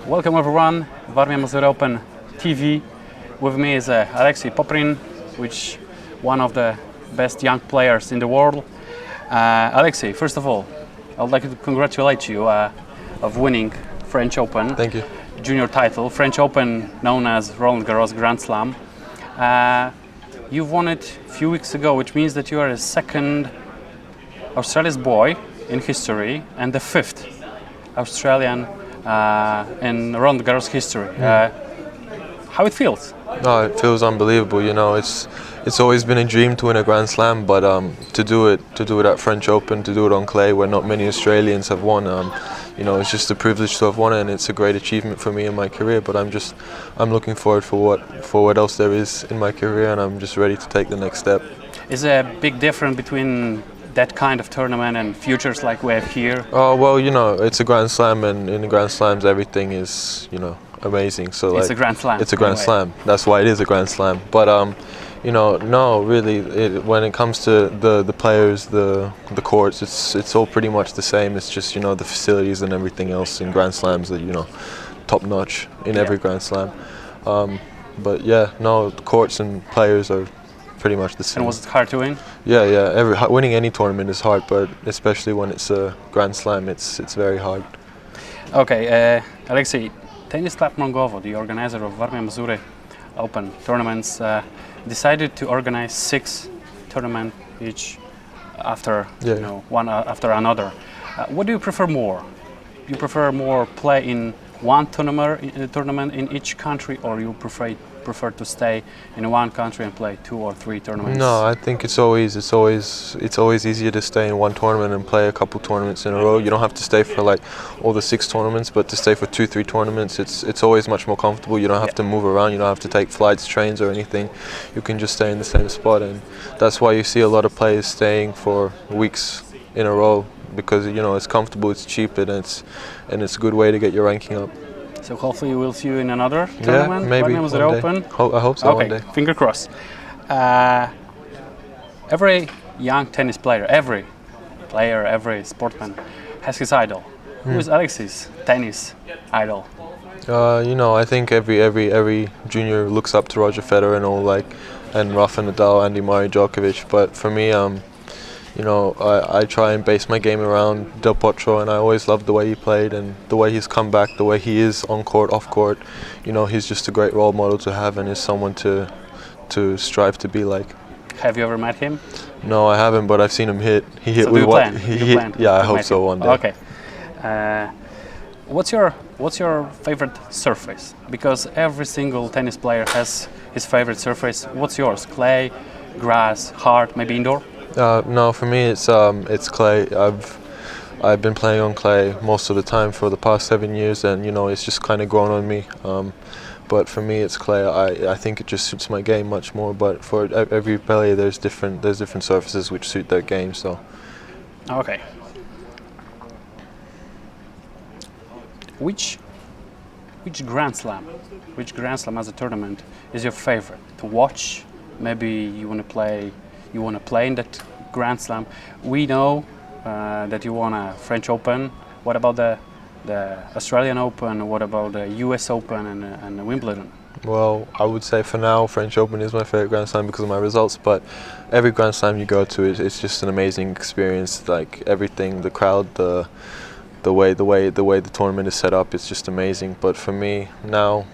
Welcome everyone, Warmia Mazury Open TV. With me is Alexei, Popyrin, which one of the best young players in the world. Alexei, first of all, I would like to congratulate you of winning French Open. Thank you. Junior title, French Open, known as Roland Garros Grand Slam. You've won it a few weeks ago, which means that you are the second Australian boy in history and the fifth Australian in Roland Garros history. How it feels? No, it feels unbelievable. You know, it's always been a dream to win a Grand Slam, but to do it at French Open, to do it on clay, where not many Australians have won. You know, it's just a privilege to have won it, and it's a great achievement for me in my career. But I'm looking forward for what else there is in my career, and I'm just ready to take the next step. Is there a big difference between that kind of tournament and futures like we have here? Oh well, you know, it's a Grand Slam, and in the Grand Slams everything is, you know, amazing. So it's a Grand Slam. It's a Grand Slam. That's why it is a Grand Slam. But you know, no, really, when it comes to the players, the courts, it's all pretty much the same. It's just, you know, the facilities and everything else in Grand Slams that, you know, top notch in every Grand Slam. But yeah, no, the courts and players are pretty much the same. And was it hard to win? Yeah. Winning any tournament is hard, but especially when it's a Grand Slam, it's very hard. Okay, Alexei, Tennis Club Mongovo, the organizer of Warmia Mazury Open tournaments, decided to organize 6 tournaments each after you know, one after another. What do you prefer more? You prefer more play in one tournament in each country, or you prefer to stay in one country and play 2 or 3 tournaments? No, I think it's always easier to stay in one tournament and play a couple tournaments in a row. You don't have to stay for like all the 6 tournaments, but to stay for 2-3 tournaments, it's always much more comfortable. You don't have to move around. You don't have to take flights, trains, or anything. You can just stay in the same spot, and that's why you see a lot of players staying for weeks in a row, because, you know, it's comfortable, it's cheap, and it's a good way to get your ranking up. So hopefully we'll see you in another tournament. Yeah, maybe one day. Open. I hope so. Okay, one day. Finger crossed. Every young tennis player, every sportsman has his idol. Who is Alexei's tennis idol? You know, I think every junior looks up to Roger Federer and all, like, and Rafa Nadal, Andy Murray, Djokovic. But for me, you know, I try and base my game around Del Potro, and I always loved the way he played and the way he's come back, the way he is on court, off court. You know, he's just a great role model to have, and is someone to strive to be like. Have you ever met him? No, I haven't, but I've seen him hit. He hit so with what? Yeah, I hope so one day. Okay. What's your favorite surface? Because every single tennis player has his favorite surface. What's yours? Clay, grass, hard, maybe indoor? No, for me it's clay. I've been playing on clay most of the time for the past 7 years, and, you know, it's just kind of grown on me. But for me, it's clay. I think it just suits my game much more. But for every player, there's different surfaces which suit their game. So. Okay. Which Grand Slam as a tournament is your favorite to watch? Maybe you want to play in that Grand Slam. We know that you won a French Open. What about the Australian Open? What about the US Open and Wimbledon? Well, I would say for now, French Open is my favorite Grand Slam because of my results. But every Grand Slam you go to, it's just an amazing experience. Like everything, the crowd, the way the tournament is set up, it's just amazing. But for me, now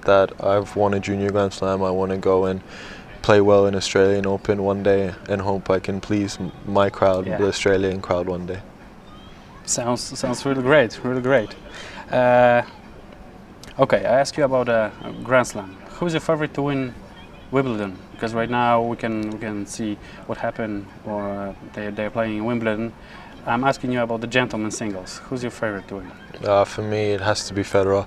that I've won a junior Grand Slam, I want to go and play well in Australian Open one day and hope I can please my crowd, the Australian crowd, one day. Sounds really great, really great. Okay, I ask you about a Grand Slam. Who's your favorite to win Wimbledon? Because right now we can see what happened, or they're playing in Wimbledon. I'm asking you about the gentlemen's singles. Who's your favorite to win? For me, it has to be Federer.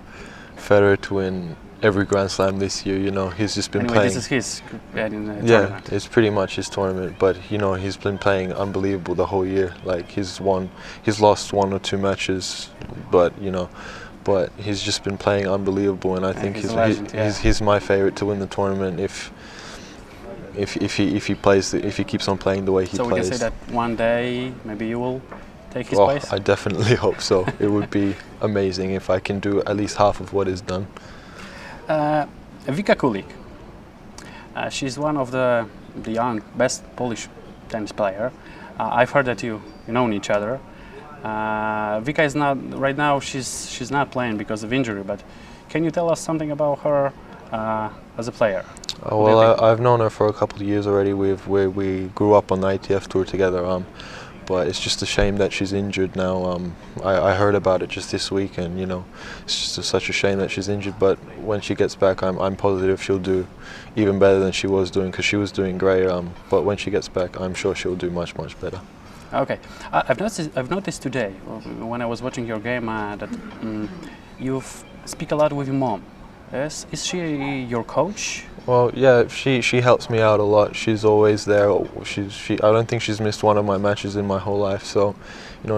Federer to win every Grand Slam this year. You know, he's just been playing. This is his tournament. It's pretty much his tournament. But, you know, he's been playing unbelievable the whole year. Like he's lost 1 or 2 matches, but, you know, he's just been playing unbelievable. And I think he's my favorite to win the tournament if he keeps on playing the way he plays. So we can say that one day maybe you will take his place? I definitely hope so. It would be amazing if I can do at least half of what is done. Vika Kulik. She's one of the young, best Polish tennis player. I've heard that you know each other. Vika is not right now. She's not playing because of injury. But can you tell us something about her as a player? Well, I've known her for a couple of years already. We grew up on the ITF tour together. But it's just a shame that she's injured now. I heard about it just this week, and it's just such a shame that she's injured. But when she gets back, I'm positive she'll do even better than she was doing, because she was doing great. But when she gets back, I'm sure she'll do much better. Okay, I've noticed today when I was watching your game that you speak a lot with your mom. Yes, is she your coach? Well, yeah, she helps me out a lot. She's always there. I don't think she's missed one of my matches in my whole life. So,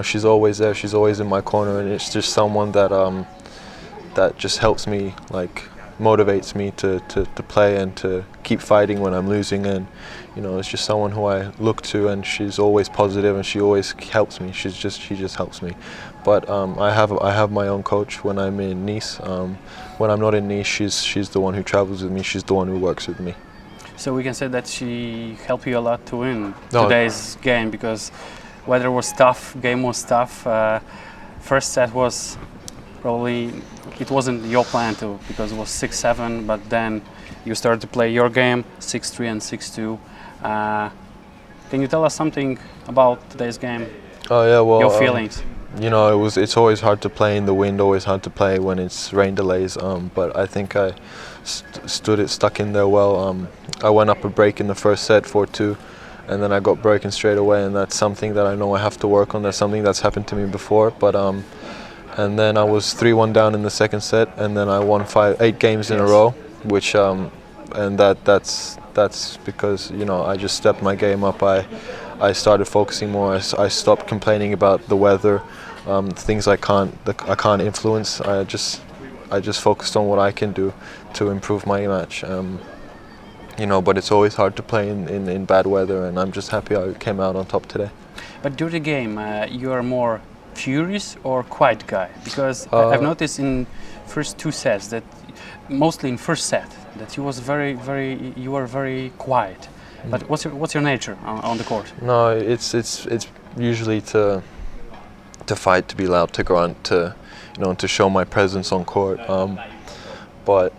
she's always there. She's always in my corner, and it's just someone that just helps me, motivates me to play and to keep fighting when I'm losing. And it's just someone who I look to, and she's always positive, and she always helps me. She just helps me. But I have my own coach when I'm in Nice. When I'm not in Nice, she's the one who travels with me. She's the one who works with me. So we can say that she helped you a lot to win today's game, because weather was tough, game was tough. First set was probably, it wasn't your plan to, because it was 6-7, but then you started to play your game 6-3 and 6-2. Can you tell us something about today's game? Oh yeah, well, your feelings. It's always hard to play in the wind, always hard to play when it's rain delays. But I think I stuck in there well. I went up a break in the first set 4-2, and then I got broken straight away, and that's something that I know I have to work on. That's something that's happened to me before. But and then I was 3-1 down in the second set, and then I won 8 games in a row, which and that's because I just stepped my game up. I started focusing more. I stopped complaining about the weather, things I can't influence. I just focused on what I can do to improve my match. But it's always hard to play in bad weather, and I'm just happy I came out on top today. But during the game, you are more furious or quiet guy? Because I've noticed in first 2 sets that, mostly in first set, that you were very quiet. But what's your nature on the court? No, it's usually to fight, to be loud, to grunt, to show my presence on court. But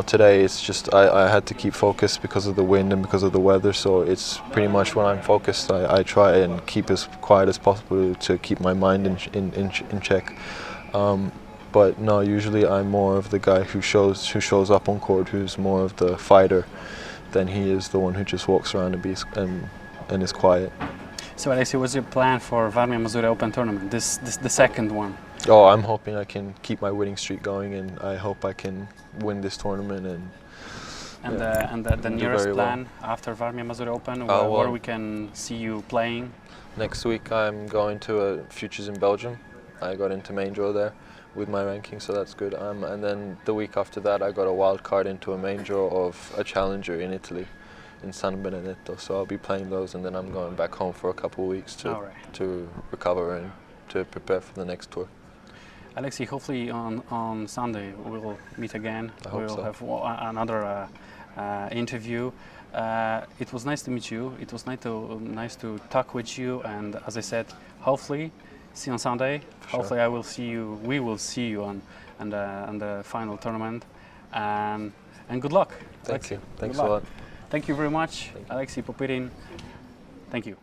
today it's just I had to keep focused because of the wind and because of the weather. So it's pretty much when I'm focused, I try and keep as quiet as possible to keep my mind in check. But no, usually I'm more of the guy who shows up on court, who's more of the fighter than he is the one who just walks around and is quiet. So Alexei, what's your plan for Warmia Mazury Open Tournament? This the second one. Oh, I'm hoping I can keep my winning streak going, and I hope I can win this tournament and the nearest plan after Warmia Mazury Open, where we can see you playing. Next week I'm going to Futures in Belgium. I got into main draw there with my ranking, so that's good. And then the week after that I got a wild card into a main draw of a challenger in Italy, in San Benedetto. So I'll be playing those, and then I'm going back home for a couple of weeks to recover and to prepare for the next tour. Alexei, hopefully on Sunday we'll meet again. We'll have another interview. It was nice to meet you. It was nice to talk with you, and as I said, hopefully see you on Sunday. Sure. Hopefully we will see you on the final tournament, and good luck. Thank you. Thanks a lot. Thank you very much, Alexei Popyrin. Thank you.